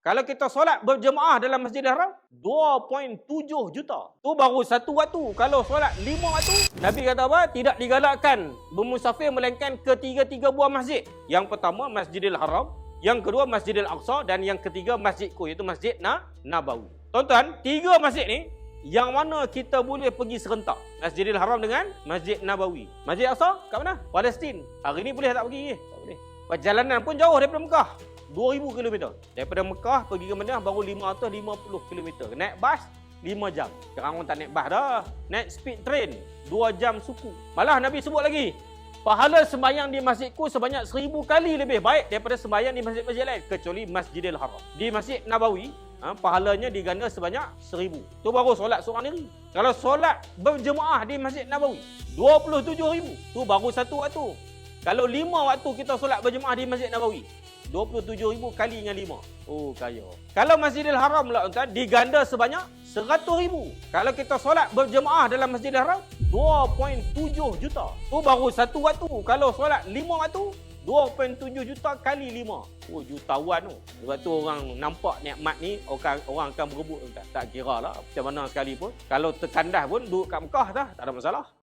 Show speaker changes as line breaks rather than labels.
Kalau kita solat berjemaah dalam Masjidil Haram, 2.7 juta. Tu baru satu waktu. Kalau solat 5 waktu, Nabi kata apa? Tidak digalakkan bermusafir melainkan ketiga-tiga buah masjid. Yang pertama Masjidil Haram, yang kedua Masjidil Aqsa, dan yang ketiga masjidku, iaitu Masjid Nabawi. Tuan-tuan, 3 masjid ni, yang mana kita boleh pergi serentak? Masjidil Haram dengan Masjid Nabawi. Masjid Aqsa kat mana? Palestin. Hari ni boleh tak pergi? Tak boleh. Perjalanan pun jauh daripada Mekah. 2,000 km. Daripada Mekah pergi ke Madinah baru 550 km. Naik bas 5 jam. Sekarang orang tak naik bas dah. Naik speed train 2 jam suku. Malah Nabi sebut lagi, pahala sembahyang di masjidku sebanyak 1000 kali lebih baik daripada sembahyang di masjid-masjid lain kecuali Masjidil Haram. Di Masjid Nabawi, pahalanya diganda sebanyak 1000. Tu baru solat seorang diri. Kalau solat berjemaah di Masjid Nabawi, 27,000. Tu baru satu waktu. Kalau 5 waktu kita solat berjemaah di Masjid Nabawi, 27,000 kali dengan 5. Oh, kaya. Kalau Masjidil Haram pula tuan, diganda sebanyak 100,000. Kalau kita solat berjemaah dalam Masjidil Haram, 2.7 juta. Tu baru satu waktu. Kalau solat 5 waktu, 2.7 juta kali 5. Oh, jutawan tu. Sebab tu orang nampak nikmat ni, orang akan berebut. Tak kira lah macam mana sekalipun. Kalau terkandas pun duduk kat Mekah tak ada masalah.